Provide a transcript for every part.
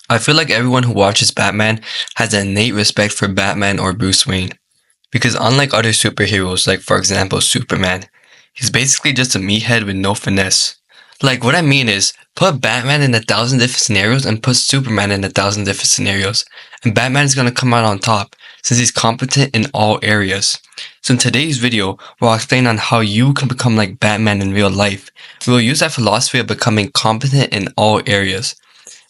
I feel like everyone who watches Batman has an innate respect for Batman or Bruce Wayne. Because unlike other superheroes, like for example Superman, he's basically just a meathead with no finesse. Like what I mean is, put Batman in 1,000 different scenarios and put Superman in 1,000 different scenarios, and Batman is gonna come out on top since he's competent in all areas. So in today's video, we'll explain on how you can become like Batman in real life. We will use that philosophy of becoming competent in all areas.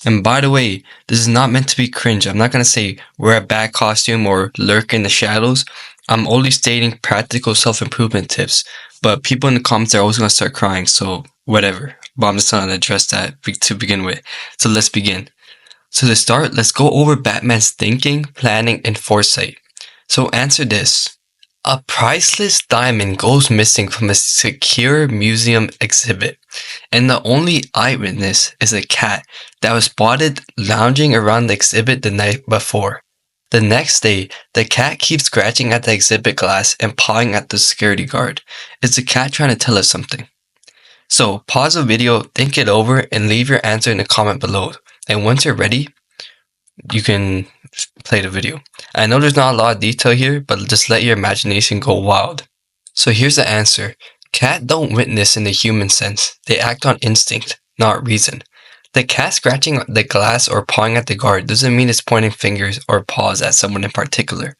And by the way, this is not meant to be cringe. I'm not going to say wear a bad costume or lurk in the shadows. I'm only stating practical self-improvement tips. But people in the comments are always going to start crying, so whatever. But I'm just going to address that to begin with. So let's begin. So to start, let's go over Batman's thinking, planning, and foresight. So answer this. A priceless diamond goes missing from a secure museum exhibit, and the only eyewitness is a cat that was spotted lounging around the exhibit the night before. The next day, the cat keeps scratching at the exhibit glass and pawing at the security guard. Is the cat trying to tell us something? So pause the video, think it over, and leave your answer in the comment below. And once you're ready, you can play the video. I know there's not a lot of detail here, but just let your imagination go wild. So here's the answer. Cat don't witness in the human sense. They act on instinct, not reason. The cat scratching the glass or pawing at the guard doesn't mean it's pointing fingers or paws at someone in particular.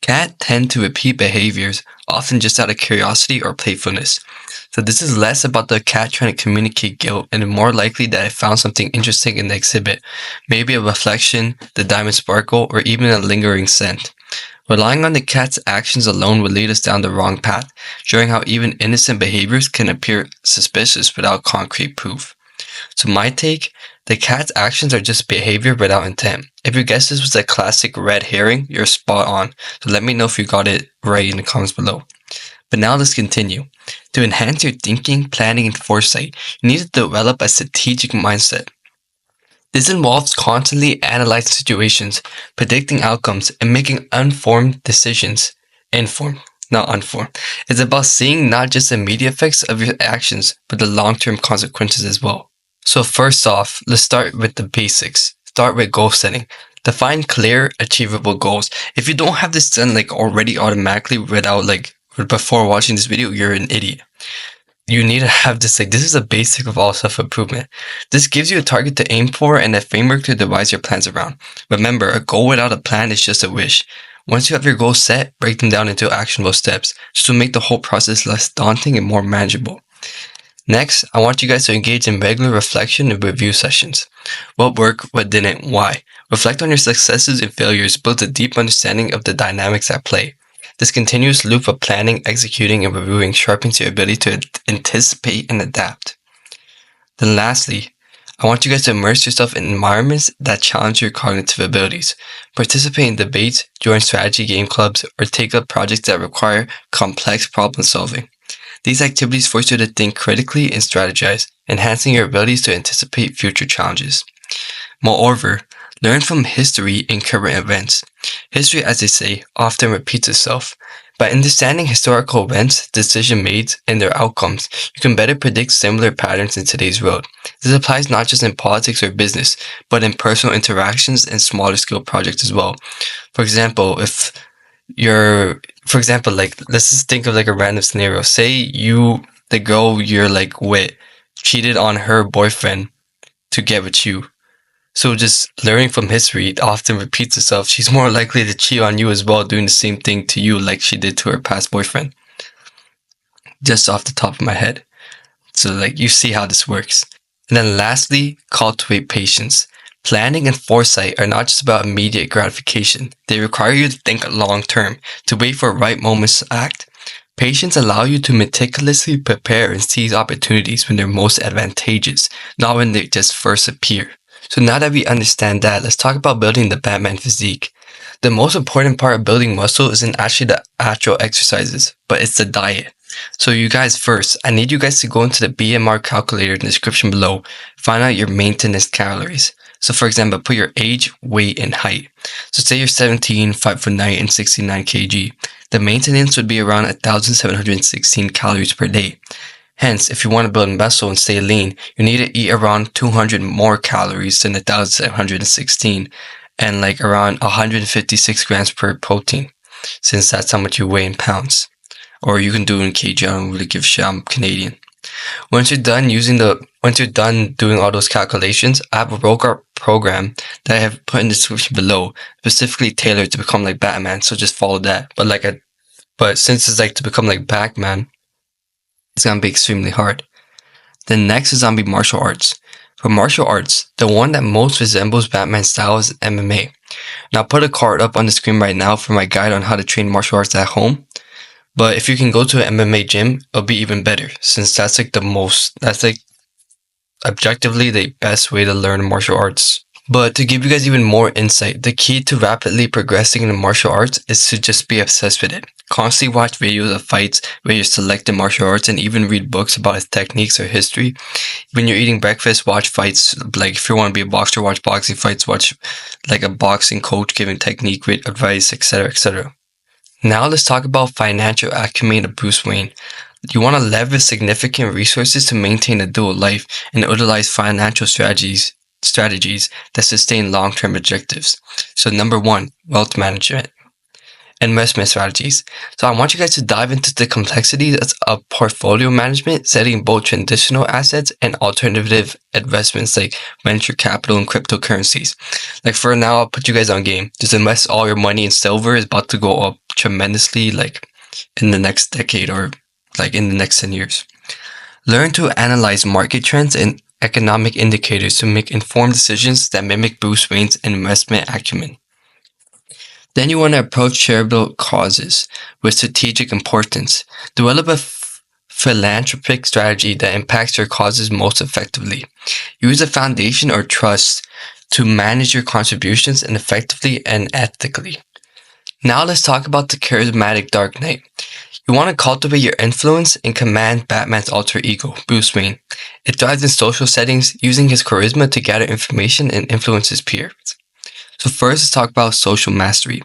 Cat tend to repeat behaviors, often just out of curiosity or playfulness. So this is less about the cat trying to communicate guilt and more likely that it found something interesting in the exhibit, maybe a reflection, the diamond sparkle, or even a lingering scent. Relying on the cat's actions alone would lead us down the wrong path, showing how even innocent behaviors can appear suspicious without concrete proof. So my take, the cat's actions are just behavior without intent. If your guess this was a classic red herring, you're spot on. So let me know if you got it right in the comments below. But now let's continue. To enhance your thinking, planning, and foresight, you need to develop a strategic mindset. This involves constantly analyzing situations, predicting outcomes, and making informed decisions. Informed, not unformed. It's about seeing not just the immediate effects of your actions, but the long-term consequences as well. So first off, let's start with the basics. Start with goal setting. Define clear, achievable goals. If you don't have this done like already automatically before watching this video, you're an idiot. You need to have this, this is a basic of all self-improvement. This gives you a target to aim for and a framework to devise your plans around. Remember, a goal without a plan is just a wish. Once you have your goals set, break them down into actionable steps, just to make the whole process less daunting and more manageable. Next, I want you guys to engage in regular reflection and review sessions. What worked, what didn't, why? Reflect on your successes and failures, build a deep understanding of the dynamics at play. This continuous loop of planning, executing, and reviewing sharpens your ability to anticipate and adapt. Then lastly, I want you guys to immerse yourself in environments that challenge your cognitive abilities. Participate in debates, join strategy game clubs, or take up projects that require complex problem solving. These activities force you to think critically and strategize, enhancing your abilities to anticipate future challenges. Moreover, learn from history and current events. History, as they say, often repeats itself. By understanding historical events, decisions made, and their outcomes, you can better predict similar patterns in today's world. This applies not just in politics or business, but in personal interactions and smaller scale projects as well. For example, let's just think of like a random scenario. Say the girl you're like with, cheated on her boyfriend to get with you. So just learning from history, it often repeats itself. She's more likely to cheat on you as well, doing the same thing to you like she did to her past boyfriend. Just off the top of my head. So you see how this works. And then lastly, cultivate patience. Planning and foresight are not just about immediate gratification. They require you to think long term, to wait for right moments to act. Patience allows you to meticulously prepare and seize opportunities when they're most advantageous, not when they just first appear. So now that we understand that, let's talk about building the Batman physique. The most important part of building muscle isn't actually the actual exercises, but it's the diet. So you guys first, I need you guys to go into the BMR calculator in the description below, find out your maintenance calories. So for example, put your age, weight, and height. So say you're 17, 5'9", and 69 kg. The maintenance would be around 1,716 calories per day. Hence, if you want to build muscle and stay lean, you need to eat around 200 more calories than 1,716 and like around 156 grams per protein, since that's how much you weigh in pounds. Or you can do it in kg, I don't really give a shit, I'm Canadian. Once you're done doing all those calculations, I have a workout program that I have put in the description below, specifically tailored to become like Batman. So just follow that. But since it's like to become like Batman, it's gonna be extremely hard. Then next is zombie martial arts. For martial arts, the one that most resembles Batman's style is MMA. Now I'll put a card up on the screen right now for my guide on how to train martial arts at home. But if you can go to an MMA gym, it'll be even better, since that's like objectively the best way to learn martial arts. But to give you guys even more insight, the key to rapidly progressing in the martial arts is to just be obsessed with it. Constantly watch videos of fights where you're selected martial arts and even read books about its techniques or history. When you're eating breakfast, watch fights. Like if you want to be a boxer, watch boxing fights, watch like a boxing coach giving technique with advice, etc., etc. Now let's talk about financial acumen of Bruce Wayne. You want to leverage significant resources to maintain a dual life and utilize financial strategies that sustain long-term objectives. So number one, wealth management. Investment strategies. So I want you guys to dive into the complexities of portfolio management, setting both traditional assets and alternative investments like venture capital and cryptocurrencies. Like for now, I'll put you guys on game. Just invest all your money in silver. Is about to go up tremendously like in the next decade or like in the next 10 years. Learn to analyze market trends and economic indicators to make informed decisions that mimic Bruce Wayne's investment acumen. Then you want to approach charitable causes with strategic importance. Develop a philanthropic strategy that impacts your causes most effectively. Use a foundation or trust to manage your contributions and effectively and ethically. Now let's talk about the charismatic Dark Knight. You want to cultivate your influence and command Batman's alter ego, Bruce Wayne. It thrives in social settings, using his charisma to gather information and influence his peers. So first, let's talk about social mastery.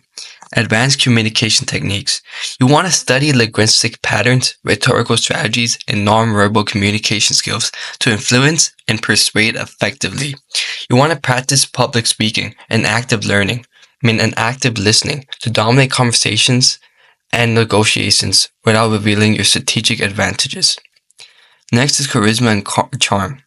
Advanced communication techniques. You want to study linguistic patterns, rhetorical strategies, and non-verbal communication skills to influence and persuade effectively. You want to practice public speaking and active listening to dominate conversations and negotiations without revealing your strategic advantages. Next is charisma and charm.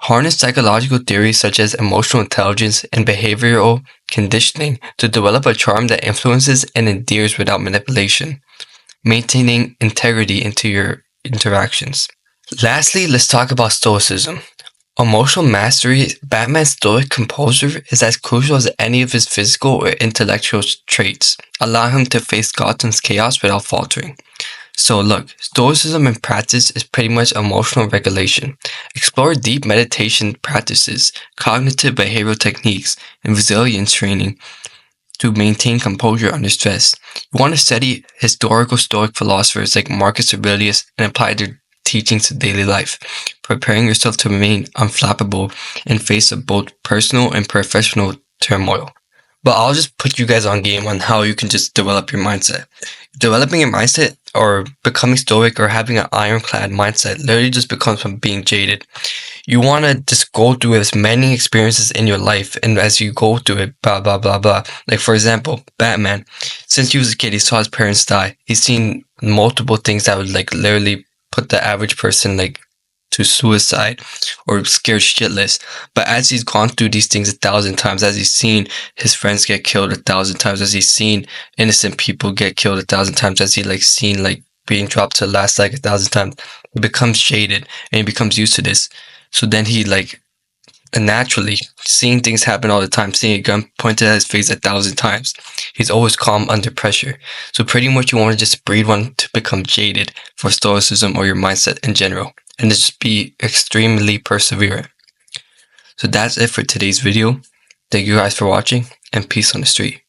Harness psychological theories such as emotional intelligence and behavioral conditioning to develop a charm that influences and endears without manipulation, maintaining integrity into your interactions. Lastly, let's talk about Stoicism. Emotional mastery, Batman's stoic composure is as crucial as any of his physical or intellectual traits, allowing him to face Gotham's chaos without faltering. So look, Stoicism in practice is pretty much emotional regulation. Explore deep meditation practices, cognitive behavioral techniques, and resilience training to maintain composure under stress. You want to study historical Stoic philosophers like Marcus Aurelius and apply their teachings to daily life, preparing yourself to remain unflappable in face of both personal and professional turmoil. But I'll just put you guys on game on how you can just develop your mindset. Developing your mindset or becoming stoic or having an ironclad mindset literally just becomes from being jaded. You want to just go through as many experiences in your life, and as you go through it, blah, blah, blah, blah. Like for example, Batman, since he was a kid, he saw his parents die. He's seen multiple things that would like literally put the average person like to suicide or scared shitless. But as he's gone through these things 1,000 times, as he's seen his friends get killed 1,000 times, as he's seen innocent people get killed 1,000 times, as he like seen like being dropped to the last like 1,000 times, he becomes jaded and he becomes used to this. So then he like naturally seeing things happen all the time, seeing a gun pointed at his face 1,000 times, he's always calm under pressure. So pretty much you want to just breed one to become jaded for stoicism or your mindset in general, and just be extremely perseverant. So that's it for today's video. Thank you guys for watching, and peace on the street.